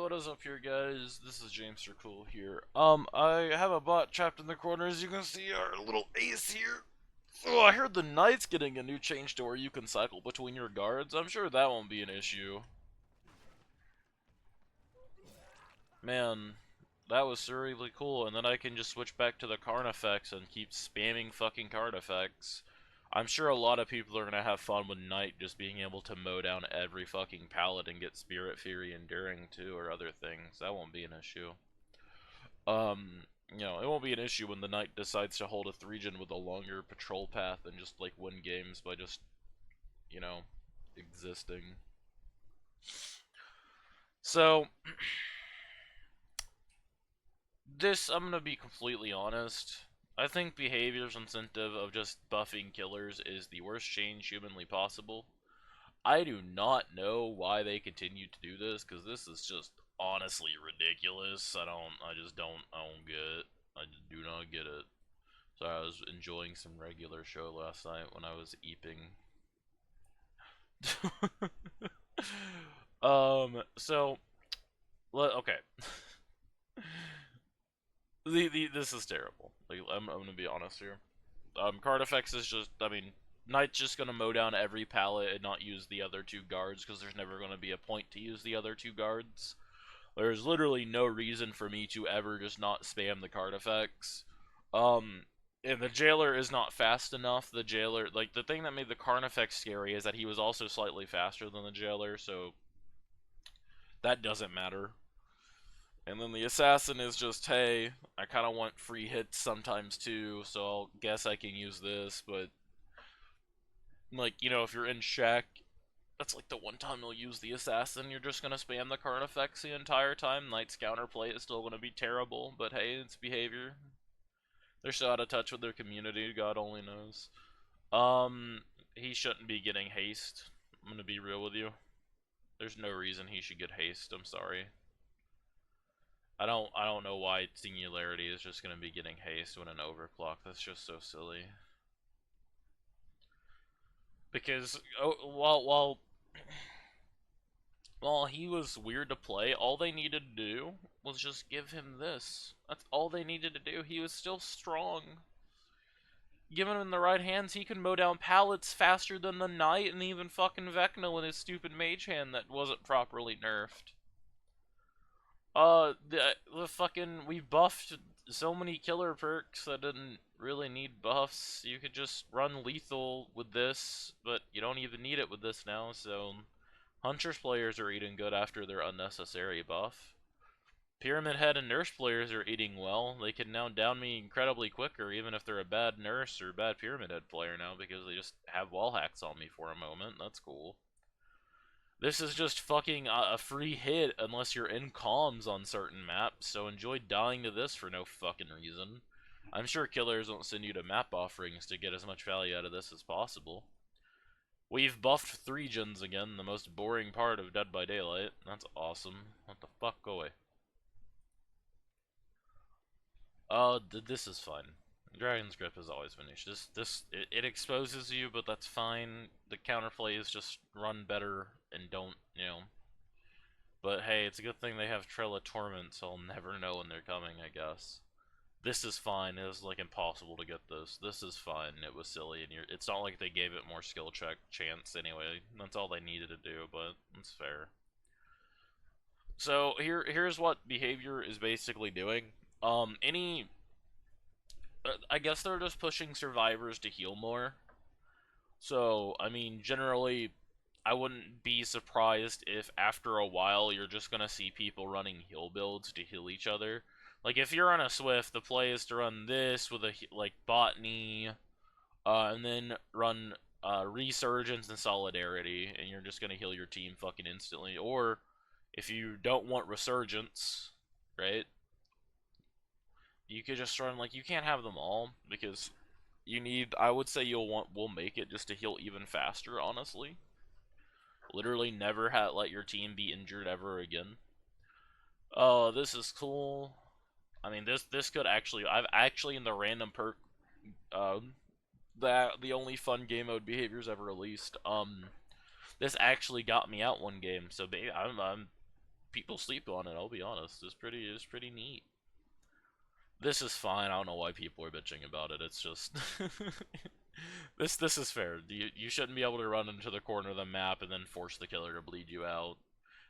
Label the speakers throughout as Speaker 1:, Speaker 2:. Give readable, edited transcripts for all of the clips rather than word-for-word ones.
Speaker 1: what is up here, guys? This is James Cool here. I have a bot trapped in the corner, as you can see, our little ace here. Oh, I heard the knight's getting a new change to where you can cycle between your guards. I'm sure that won't be an issue. Man, that was really cool, and then I can just switch back to the Carnifex and keep spamming fucking Carnifex. I'm sure a lot of people are gonna have fun with Knight just being able to mow down every fucking pallet and get Spirit Fury Enduring too, or other things. That won't be an issue. It won't be an issue when the Knight decides to hold a 3-gen with a longer patrol path and just, like, win games by just, existing. So, I'm gonna be completely honest. I think behavior's incentive of just buffing killers is the worst change humanly possible. I do not know why they continue to do this, because this is just honestly ridiculous. I don't get it. I do not get it. Sorry, I was enjoying some regular show last night when I was eeping. Okay. This is terrible. Like, I'm gonna be honest here. Carnifex is just, Knight's just gonna mow down every pallet and not use the other two guards, because there's never gonna be a point to use the other two guards. There's literally no reason for me to ever just not spam the Carnifex. And the Jailer is not fast enough. The Jailer, like, the thing that made the Carnifex scary is that he was also slightly faster than the Jailer, so that doesn't matter. And then the Assassin is just, hey, I kind of want free hits sometimes too, so I'll guess I can use this, but, like, if you're in Shack, that's like the one time you'll use the Assassin, you're just gonna spam the Carnifex the entire time. Knight's counterplay is still gonna be terrible, but hey, it's behavior. They're so out of touch with their community, God only knows. He shouldn't be getting haste. I'm gonna be real with you. There's no reason he should get haste, I'm sorry. I don't know why Singularity is just gonna be getting haste when an overclock. That's just so silly. Because while he was weird to play, all they needed to do was just give him this. That's all they needed to do. He was still strong. Given him the right hands, he could mow down pallets faster than the Knight and even fucking Vecna with his stupid mage hand that wasn't properly nerfed. The fucking, we buffed so many killer perks that didn't really need buffs. You could just run lethal with this, but you don't even need it with this now, so Huntress players are eating good after their unnecessary buff. Pyramid Head and Nurse players are eating well. They can now down me incredibly quicker, even if they're a bad Nurse or bad Pyramid Head player now, because they just have wall hacks on me for a moment. That's cool. This is just fucking a free hit unless you're in comms on certain maps, so enjoy dying to this for no fucking reason. I'm sure killers won't send you to map offerings to get as much value out of this as possible. We've buffed 3-gens again, the most boring part of Dead by Daylight. That's awesome. What the fuck? Go away. This is fun. Dragon's Grip has always been issues. It exposes you, but that's fine. The counterplay is just run better and don't, But hey, it's a good thing they have Trail of Torment, so I'll never know when they're coming, I guess. This is fine. It was, like, impossible to get this. This is fine. It was silly, and it's not like they gave it more skill check chance anyway. That's all they needed to do, but it's fair. So, here's what behavior is basically doing. I guess they're just pushing survivors to heal more. So, generally, I wouldn't be surprised if after a while you're just gonna see people running heal builds to heal each other. Like, if you're on a Swift, the play is to run this with a, like, Botany, and then run, Resurgence and Solidarity, and you're just gonna heal your team fucking instantly. Or, if you don't want Resurgence, right, you could just run, like, you can't have them all, because you need, I would say we'll make it just to heal even faster, honestly. Literally never let your team be injured ever again. Oh, this is cool. This could actually, I've actually in the random perk, that the only fun game mode behaviors ever released, this actually got me out one game, so I'm people sleep on it, I'll be honest. It's pretty neat. This is fine. I don't know why people are bitching about it. It's just this is fair. You shouldn't be able to run into the corner of the map and then force the killer to bleed you out.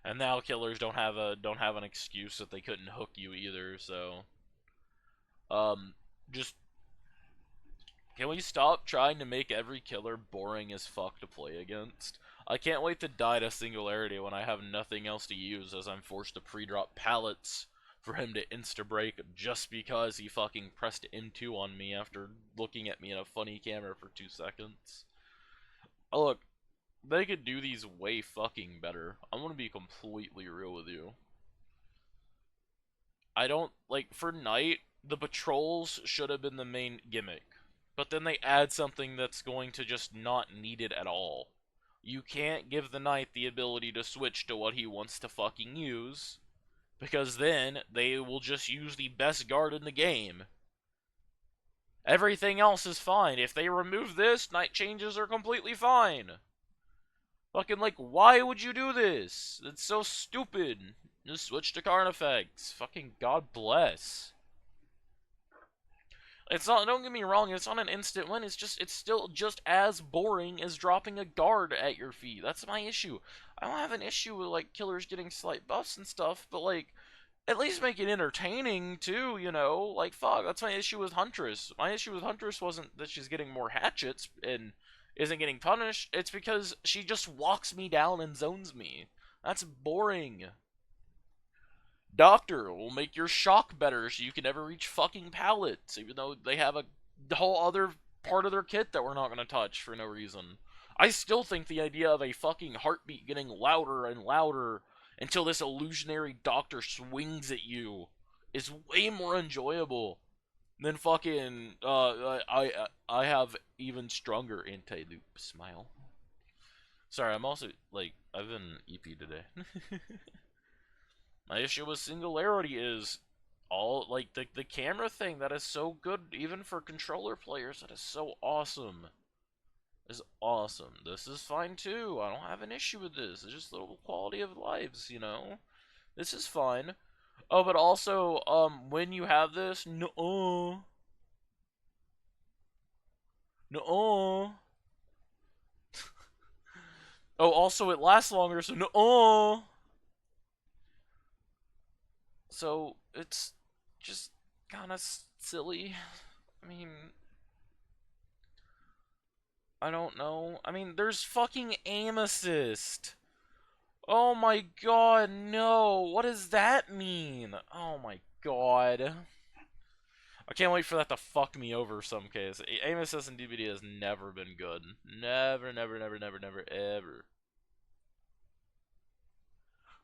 Speaker 1: And now killers don't have an excuse that they couldn't hook you either. So just can we stop trying to make every killer boring as fuck to play against? I can't wait to die to Singularity when I have nothing else to use as I'm forced to pre-drop pallets for him to insta-break just because he fucking pressed M2 on me after looking at me in a funny camera for 2 seconds. Oh, look, they could do these way fucking better. I'm gonna be completely real with you. I don't, like, for Night, the patrols should have been the main gimmick. But then they add something that's going to just not need it at all. You can't give the Knight the ability to switch to what he wants to fucking use, because then they will just use the best guard in the game. Everything else is fine. If they remove this, Knight changes are completely fine. Fucking, like, why would you do this? It's so stupid. Just switch to Carnifex. Fucking God bless. It's not, don't get me wrong, it's not an instant win, it's still just as boring as dropping a guard at your feet. That's my issue. I don't have an issue with, like, killers getting slight buffs and stuff, but, like, at least make it entertaining, too, you know? Like, fuck, that's my issue with Huntress. My issue with Huntress wasn't that she's getting more hatchets and isn't getting punished, it's because she just walks me down and zones me. That's boring. Doctor will make your shock better so you can never reach fucking pallets, even though they have a whole other part of their kit that we're not going to touch for no reason. I still think the idea of a fucking heartbeat getting louder and louder until this illusionary doctor swings at you is way more enjoyable than fucking, I have even stronger anti-loop smile. Sorry, I'm also, like, I've been EP today. My issue with Singularity is all, like, the camera thing that is so good, even for controller players, that is so awesome. Is awesome. This is fine too. I don't have an issue with this. It's just little quality of lives, you know? This is fine. Oh, but also, when you have this, no, no. Oh, also it lasts longer, so no. So, it's just kind of silly. I mean, I don't know. I mean, there's fucking aim assist. Oh my god, no. What does that mean? Oh my god. I can't wait for that to fuck me over some case. Aim assist in DBD has never been good. Never, never, never, never, never, ever.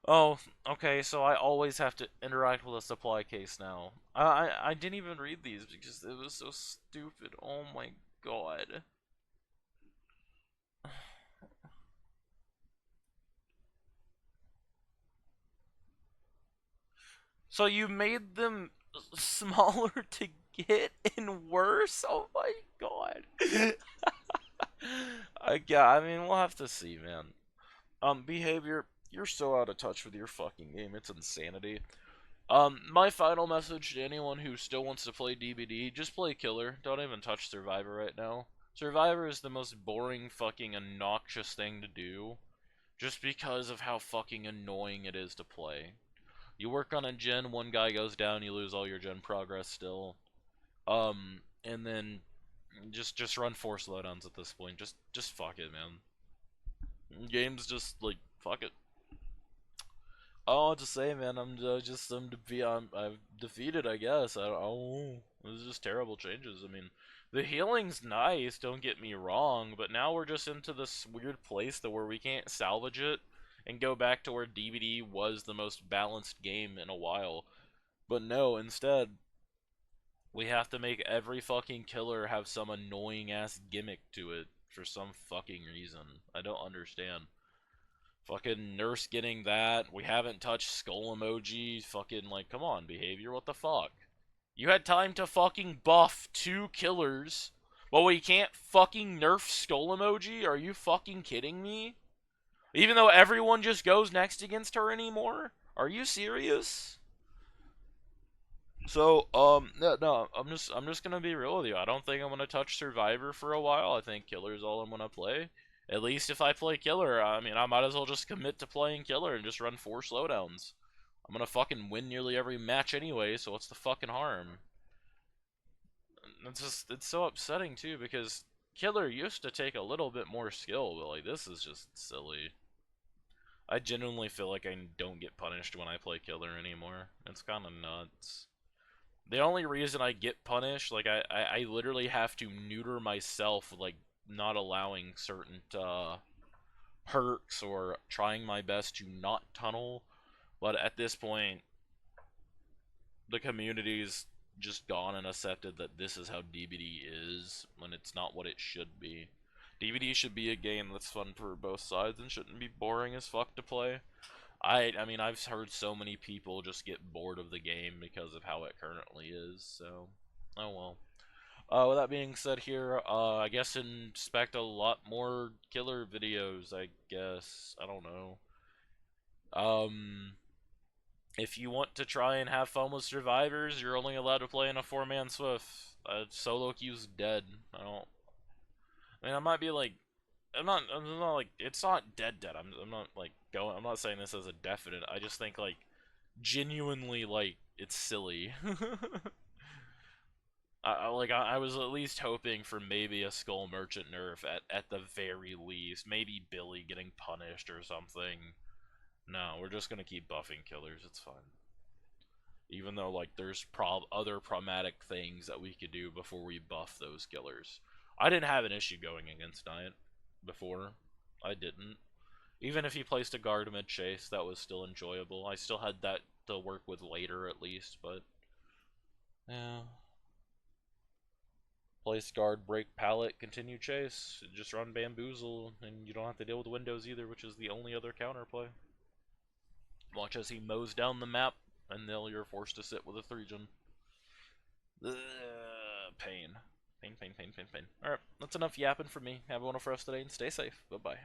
Speaker 1: Oh, okay, so I always have to interact with a supply case now. I didn't even read these because it was so stupid. Oh my god. So you made them smaller to get and worse? Oh my god. Yeah, I mean, we'll have to see, man. Behavior, you're so out of touch with your fucking game. It's insanity. My final message to anyone who still wants to play DBD, just play Killer. Don't even touch Survivor right now. Survivor is the most boring, fucking obnoxious thing to do, just because of how fucking annoying it is to play. You work on a gen, one guy goes down, you lose all your gen progress still. And then just run 4 slowdowns at this point. Just fuck it, man. Game's just like fuck it. All I want to say, man, I'm defeated, I guess. I don't know. It was just terrible changes. I mean, the healing's nice, don't get me wrong, but now we're just into this weird place where we can't salvage it and go back to where DBD was the most balanced game in a while. But no, instead, we have to make every fucking killer have some annoying ass gimmick to it for some fucking reason. I don't understand. Fucking Nurse getting that. We haven't touched skull emoji. Fucking, like, come on, behavior, what the fuck? You had time to fucking buff 2 killers, but we can't fucking nerf skull emoji? Are you fucking kidding me? Even though everyone just goes next against her anymore? Are you serious? So, no, I'm just gonna be real with you. I don't think I'm gonna touch Survivor for a while. I think Killer's all I'm gonna play. At least if I play Killer, I mean, I might as well just commit to playing Killer and just run 4 slowdowns. I'm gonna fucking win nearly every match anyway, so what's the fucking harm? It's so upsetting too, because Killer used to take a little bit more skill, but like, this is just silly. I genuinely feel like I don't get punished when I play Killer anymore. It's kind of nuts. The only reason I get punished, like, I literally have to neuter myself, like, not allowing certain, perks or trying my best to not tunnel. But at this point, the community's just gone and accepted that this is how DBD is, when it's not what it should be. DBD should be a game that's fun for both sides and shouldn't be boring as fuck to play. I mean, I've heard so many people just get bored of the game because of how it currently is, so, oh well. With that being said here, I guess expect a lot more Killer videos, I guess. I don't know. Um, if you want to try and have fun with survivors, you're only allowed to play in a 4-man Swift. Solo queue's dead. I mean, I might be like, I'm not like, it's not dead. I'm not like going, I'm not saying this as a definite. I just think like, genuinely like, it's silly. I was at least hoping for maybe a Skull Merchant nerf at the very least. Maybe Billy getting punished or something. No, we're just gonna keep buffing killers. It's fine. Even though like there's other problematic things that we could do before we buff those killers. I didn't have an issue going against Giant before. I didn't. Even if he placed a guard mid chase, that was still enjoyable. I still had that to work with later at least, but yeah. Place guard, break pallet, continue chase. Just run bamboozle, and you don't have to deal with windows either, which is the only other counterplay. Watch as he mows down the map, and then you're forced to sit with a 3-gen. Pain. Pain. Alright, that's enough yapping for me. Have a wonderful rest of the day, and stay safe. Bye-bye.